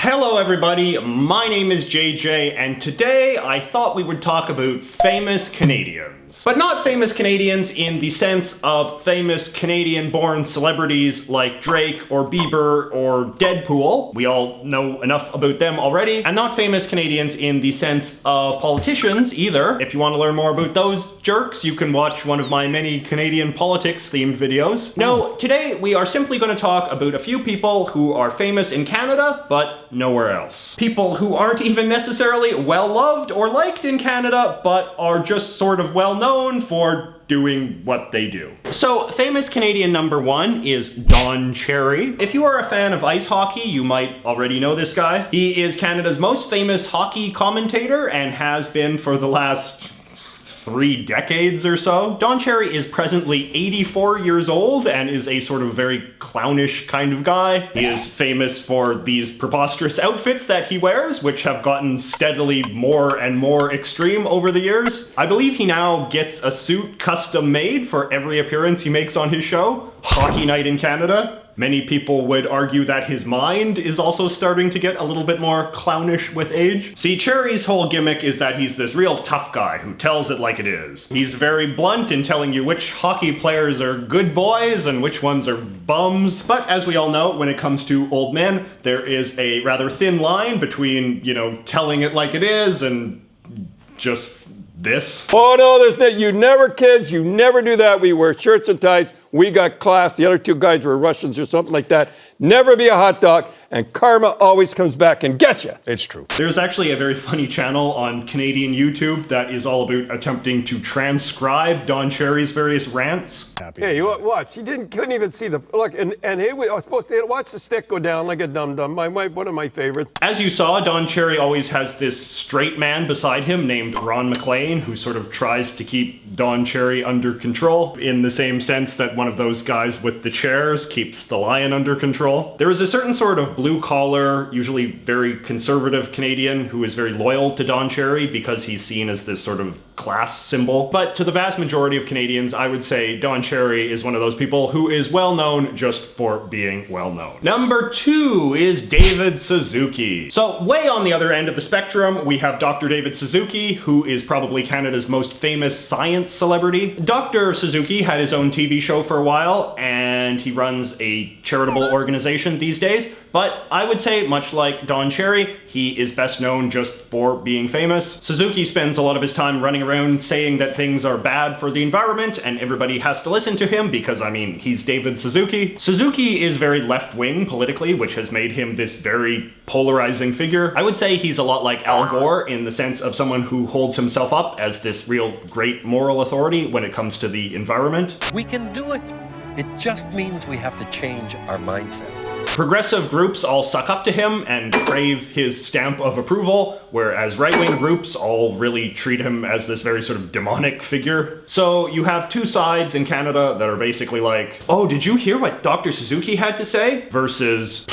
Hello everybody, my name is JJ, and today I thought we would talk about famous Canadians. But not famous Canadians in the sense of famous Canadian-born celebrities like Drake or Bieber or Deadpool. We all know enough about them already. And not famous Canadians in the sense of politicians either. If you want to learn more about those jerks, you can watch one of my many Canadian politics-themed videos. No, today we are simply going to talk about a few people who are famous in Canada, but nowhere else. People who aren't even necessarily well-loved or liked in Canada, but are just sort of well-known for doing what they do. So, famous Canadian number one is Don Cherry. If you are a fan of ice hockey, you might already know this guy. He is Canada's most famous hockey commentator and has been for the last 3 decades or so. Don Cherry is presently 84 years old and is a sort of very clownish kind of guy. He is famous for these preposterous outfits that he wears, which have gotten steadily more and more extreme over the years. I believe he now gets a suit custom made for every appearance he makes on his show, Hockey Night in Canada. Many people would argue that his mind is also starting to get a little bit more clownish with age. See, Cherry's whole gimmick is that he's this real tough guy who tells it like it is. He's very blunt in telling you which hockey players are good boys and which ones are bums. But as we all know, when it comes to old men, there is a rather thin line between, telling it like it is and just this. Oh no, you never kids, you never do that. We wear shirts and ties. We got class. The other 2 guys were Russians or something like that. Never be a hot dog, and karma always comes back and gets you. It's true. There's actually a very funny channel on Canadian YouTube that is all about attempting to transcribe Don Cherry's various rants. Hey, you watch. He couldn't even see the look, and he was supposed to watch the stick go down like a dum-dum. One of my favorites. As you saw, Don Cherry always has this straight man beside him named Ron MacLean, who sort of tries to keep Don Cherry under control in the same sense that one of those guys with the chairs keeps the lion under control. There is a certain sort of blue-collar, usually very conservative Canadian who is very loyal to Don Cherry because he's seen as this sort of class symbol. But to the vast majority of Canadians, I would say Don Cherry is one of those people who is well known just for being well known. Number 2 is David Suzuki. So way on the other end of the spectrum, we have Dr. David Suzuki, who is probably Canada's most famous science celebrity. Dr. Suzuki had his own TV show for a while, and he runs a charitable organization these days. But I would say, much like Don Cherry, he is best known just for being famous. Suzuki spends a lot of his time running around saying that things are bad for the environment and everybody has to listen to him because, he's David Suzuki. Suzuki is very left-wing politically, which has made him this very polarizing figure. I would say he's a lot like Al Gore in the sense of someone who holds himself up as this real great moral authority when it comes to the environment. We can do it. It just means we have to change our mindset. Progressive groups all suck up to him and crave his stamp of approval, whereas right-wing groups all really treat him as this very sort of demonic figure. So you have 2 sides in Canada that are basically like, oh, did you hear what Dr. Suzuki had to say? Versus,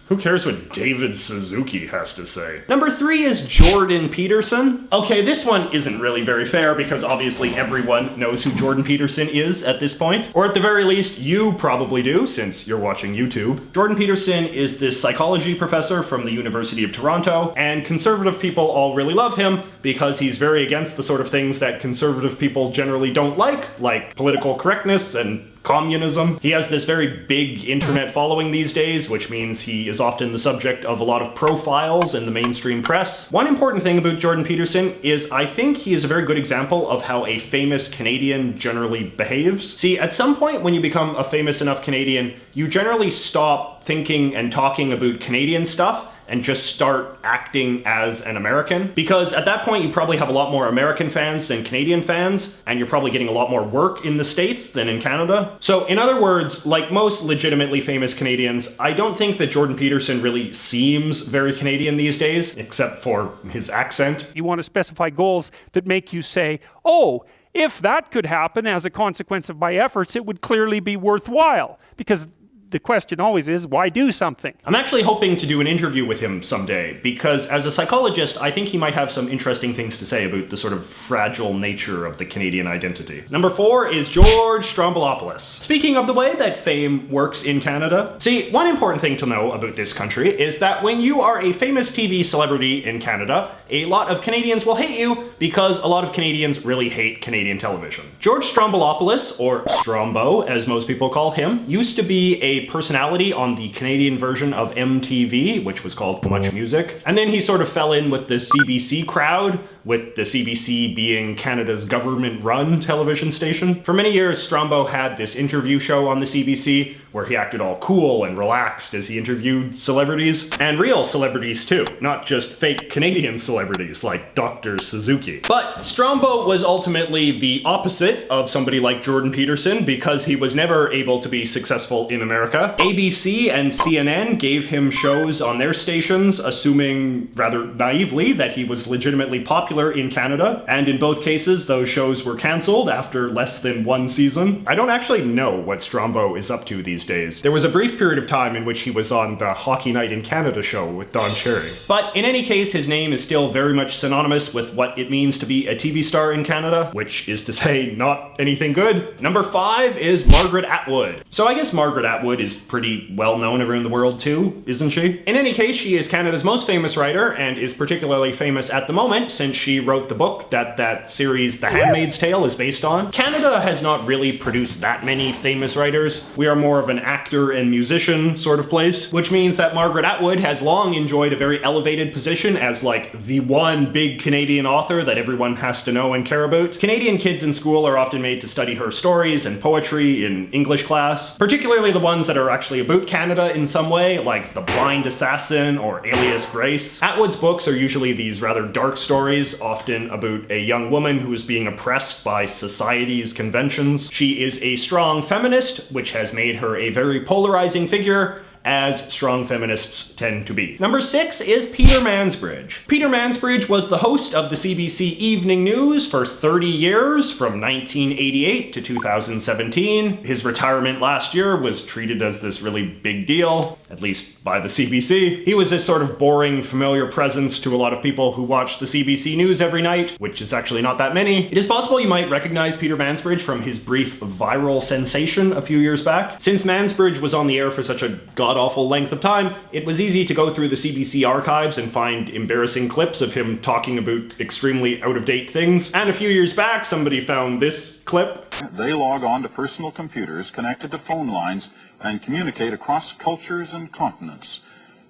who cares what David Suzuki has to say? Number 3 is Jordan Peterson. Okay, this one isn't really very fair because obviously everyone knows who Jordan Peterson is at this point. Or at the very least, you probably do since you're watching YouTube. Jordan Peterson is this psychology professor from the University of Toronto, and conservative people all really love him because he's very against the sort of things that conservative people generally don't like political correctness and communism. He has this very big internet following these days, which means he is often the subject of a lot of profiles in the mainstream press. One important thing about Jordan Peterson is I think he is a very good example of how a famous Canadian generally behaves. See, at some point when you become a famous enough Canadian, you generally stop thinking and talking about Canadian stuff and just start acting as an American. Because at that point, you probably have a lot more American fans than Canadian fans, and you're probably getting a lot more work in the States than in Canada. So in other words, like most legitimately famous Canadians, I don't think that Jordan Peterson really seems very Canadian these days, except for his accent. You want to specify goals that make you say, oh, if that could happen as a consequence of my efforts, it would clearly be worthwhile. Because the question always is, why do something? I'm actually hoping to do an interview with him someday, because as a psychologist, I think he might have some interesting things to say about the sort of fragile nature of the Canadian identity. Number 4 is George Stroumboulopoulos. Speaking of the way that fame works in Canada, see, one important thing to know about this country is that when you are a famous TV celebrity in Canada, a lot of Canadians will hate you because a lot of Canadians really hate Canadian television. George Stroumboulopoulos, or Strombo as most people call him, used to be a personality on the Canadian version of MTV, which was called Much Music. And then he sort of fell in with the CBC crowd, with the CBC being Canada's government-run television station. For many years, Strombo had this interview show on the CBC where he acted all cool and relaxed as he interviewed celebrities, and real celebrities too, not just fake Canadian celebrities like Dr. Suzuki. But Strombo was ultimately the opposite of somebody like Jordan Peterson because he was never able to be successful in America. ABC and CNN gave him shows on their stations, assuming rather naively that he was legitimately popular in Canada, and in both cases those shows were cancelled after less than one season. I don't actually know what Strombo is up to these days. There was a brief period of time in which he was on the Hockey Night in Canada show with Don Cherry. But in any case, his name is still very much synonymous with what it means to be a TV star in Canada, which is to say not anything good. Number 5 is Margaret Atwood. So I guess Margaret Atwood is pretty well known around the world too, isn't she? In any case, she is Canada's most famous writer and is particularly famous at the moment since she wrote the book that series The Handmaid's Tale is based on. Canada has not really produced that many famous writers. We are more of an actor and musician sort of place, which means that Margaret Atwood has long enjoyed a very elevated position as like the one big Canadian author that everyone has to know and care about. Canadian kids in school are often made to study her stories and poetry in English class, particularly the ones that are actually about Canada in some way, like The Blind Assassin or Alias Grace. Atwood's books are usually these rather dark stories, often about a young woman who is being oppressed by society's conventions. She is a strong feminist, which has made her a very polarizing figure, as strong feminists tend to be. Number 6 is Peter Mansbridge. Peter Mansbridge was the host of the CBC Evening News for 30 years, from 1988 to 2017. His retirement last year was treated as this really big deal, at least by the CBC. He was this sort of boring, familiar presence to a lot of people who watch the CBC News every night, which is actually not that many. It is possible you might recognize Peter Mansbridge from his brief viral sensation a few years back. Since Mansbridge was on the air for such a god-awful length of time, it was easy to go through the CBC archives and find embarrassing clips of him talking about extremely out-of-date things. And a few years back, somebody found this clip. They log on to personal computers connected to phone lines and communicate across cultures and continents.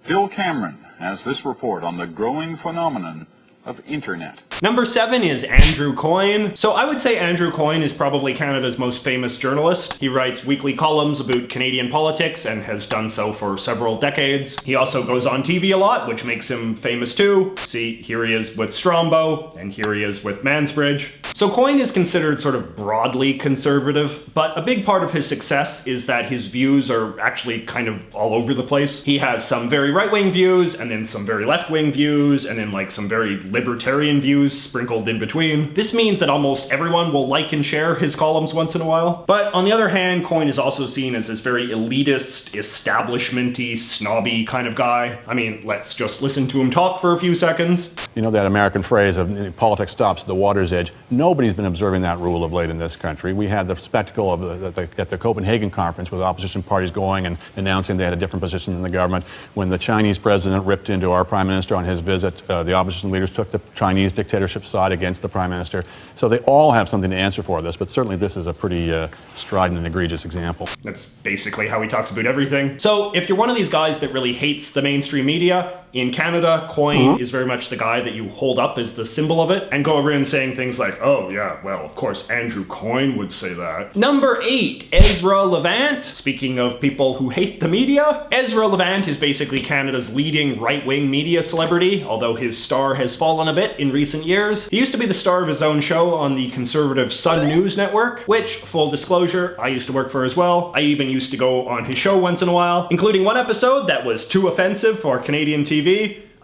Bill Cameron has this report on the growing phenomenon of internet. Number 7 is Andrew Coyne. So I would say Andrew Coyne is probably Canada's most famous journalist. He writes weekly columns about Canadian politics and has done so for several decades. He also goes on TV a lot, which makes him famous too. See, here he is with Strombo, and here he is with Mansbridge. So Coyne is considered sort of broadly conservative, but a big part of his success is that his views are actually kind of all over the place. He has some very right-wing views, and then some very left-wing views, and then like some very libertarian views sprinkled in between. This means that almost everyone will like and share his columns once in a while. But on the other hand, Coyne is also seen as this very elitist, establishment-y, snobby kind of guy. I mean, let's just listen to him talk for a few seconds. You know that American phrase of politics stops at the water's edge? Nobody's been observing that rule of late in this country. We had the spectacle of at the Copenhagen conference with opposition parties going and announcing they had a different position in the government. When the Chinese president ripped into our prime minister on his visit, the opposition leaders took the Chinese dictatorship side against the prime minister. So they all have something to answer for this, but certainly this is a pretty strident and egregious example. That's basically how he talks about everything. So if you're one of these guys that really hates the mainstream media, in Canada, Coyne is very much the guy that you hold up as the symbol of it and go around saying things like, oh yeah, well, of course, Andrew Coyne would say that. Number 8, Ezra Levant. Speaking of people who hate the media, Ezra Levant is basically Canada's leading right-wing media celebrity, although his star has fallen a bit in recent years. He used to be the star of his own show on the conservative Sun News Network, which, full disclosure, I used to work for as well. I even used to go on his show once in a while, including one episode that was too offensive for Canadian TV.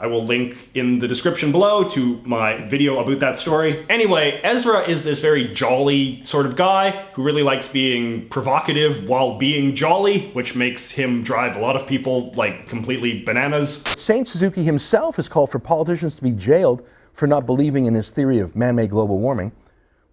I will link in the description below to my video about that story. Anyway, Ezra is this very jolly sort of guy who really likes being provocative while being jolly, which makes him drive a lot of people like completely bananas. Saint Suzuki himself has called for politicians to be jailed for not believing in his theory of man-made global warming.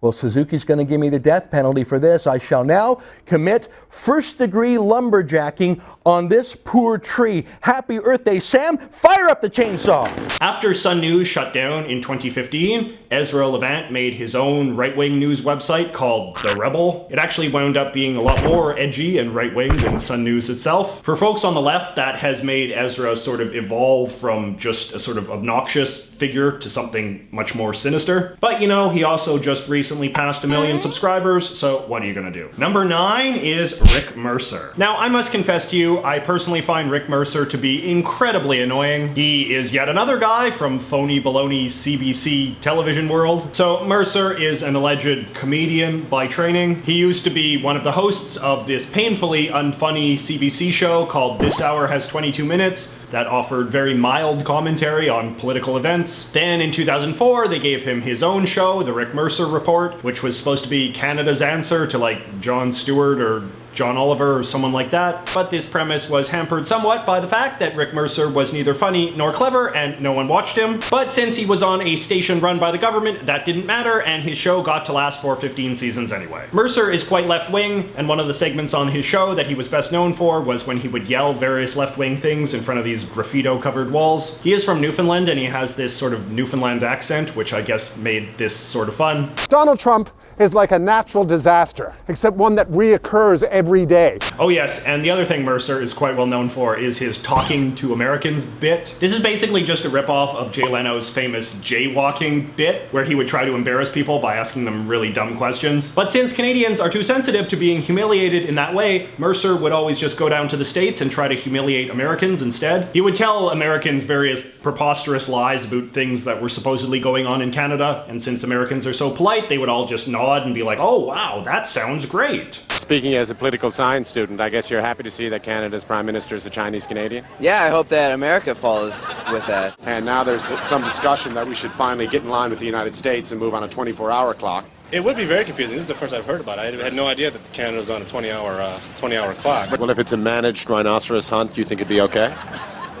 Well, Suzuki's going to give me the death penalty for this. I shall now commit first-degree lumberjacking on this poor tree. Happy Earth Day, Sam. Fire up the chainsaw. After Sun News shut down in 2015, Ezra Levant made his own right-wing news website called The Rebel. It actually wound up being a lot more edgy and right-wing than Sun News itself. For folks on the left, that has made Ezra sort of evolve from just a sort of obnoxious figure to something much more sinister. But you know, he also just recently passed 1 million subscribers, so what are you gonna do? Number 9 is Rick Mercer. Now, I must confess to you, I personally find Rick Mercer to be incredibly annoying. He is yet another guy from phony baloney CBC television world. So Mercer is an alleged comedian by training. He used to be one of the hosts of this painfully unfunny CBC show called This Hour Has 22 Minutes that offered very mild commentary on political events. Then in 2004, they gave him his own show, The Rick Mercer Report, which was supposed to be Canada's answer to like Jon Stewart or John Oliver or someone like that. But this premise was hampered somewhat by the fact that Rick Mercer was neither funny nor clever and no one watched him. But since he was on a station run by the government, that didn't matter and his show got to last for 15 seasons anyway. Mercer is quite left-wing, and one of the segments on his show that he was best known for was when he would yell various left-wing things in front of these graffito-covered walls. He is from Newfoundland and he has this sort of Newfoundland accent, which I guess made this sort of fun. Donald Trump is like a natural disaster, except one that reoccurs every day. Oh yes, and the other thing Mercer is quite well known for is his Talking to Americans bit. This is basically just a ripoff of Jay Leno's famous jaywalking bit, where he would try to embarrass people by asking them really dumb questions. But since Canadians are too sensitive to being humiliated in that way, Mercer would always just go down to the States and try to humiliate Americans instead. He would tell Americans various preposterous lies about things that were supposedly going on in Canada, and since Americans are so polite, they would all just nod and be like, oh wow, that sounds great. Speaking as a political science student, I guess you're happy to see that Canada's Prime Minister is a Chinese Canadian? Yeah, I hope that America follows with that. And now there's some discussion that we should finally get in line with the United States and move on a 24-hour clock. It would be very confusing. This is the first I've heard about it. I had no idea that Canada was on a 20-hour clock. Well, if it's a managed rhinoceros hunt, do you think it'd be okay?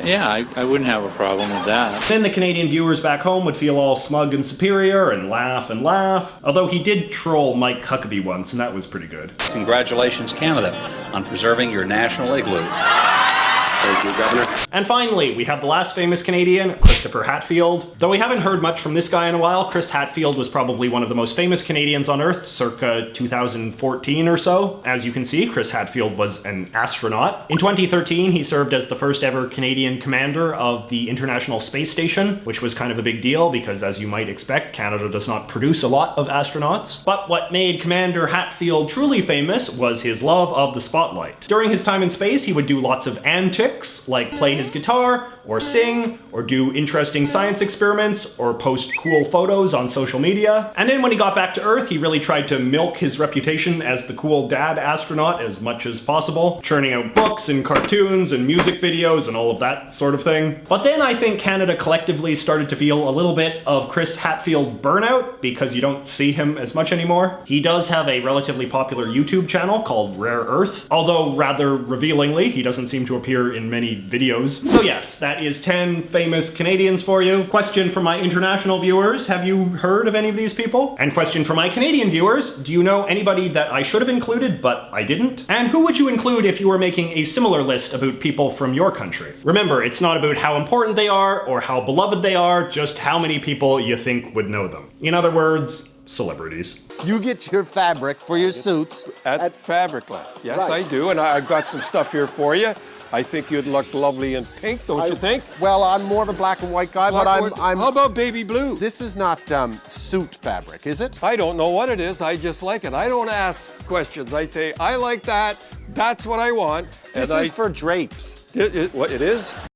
Yeah, I wouldn't have a problem with that. Then the Canadian viewers back home would feel all smug and superior and laugh and laugh. Although he did troll Mike Huckabee once, and that was pretty good. Congratulations, Canada, on preserving your national igloo. Thank you, Governor. And finally, we have the last famous Canadian, Christopher Hadfield. Though we haven't heard much from this guy in a while, Chris Hadfield was probably one of the most famous Canadians on Earth circa 2014 or so. As you can see, Chris Hadfield was an astronaut. In 2013, he served as the first ever Canadian commander of the International Space Station, which was kind of a big deal because, as you might expect, Canada does not produce a lot of astronauts. But what made Commander Hadfield truly famous was his love of the spotlight. During his time in space, he would do lots of antics, like play his guitar, or sing, or do interesting science experiments, or post cool photos on social media. And then when he got back to Earth, he really tried to milk his reputation as the cool dad astronaut as much as possible, churning out books and cartoons and music videos and all of that sort of thing. But then I think Canada collectively started to feel a little bit of Chris Hadfield burnout because you don't see him as much anymore. He does have a relatively popular YouTube channel called Rare Earth, although rather revealingly, he doesn't seem to appear in many videos. So yes, that is 10 famous Canadians for you. Question for my international viewers, have you heard of any of these people? And question for my Canadian viewers, do you know anybody that I should have included but I didn't? And who would you include if you were making a similar list about people from your country? Remember, it's not about how important they are or how beloved they are, just how many people you think would know them. In other words, celebrities. You get your fabric for your suits at Fabricland. Yes, right. I do, and I've got some stuff here for you. I think you'd look lovely in pink, don't you think? Well, I'm more of a black and white guy, but I'm... How about baby blue? This is not suit fabric, is it? I don't know what it is. I just like it. I don't ask questions. I say, I like that. That's what I want. This is for drapes. What it is?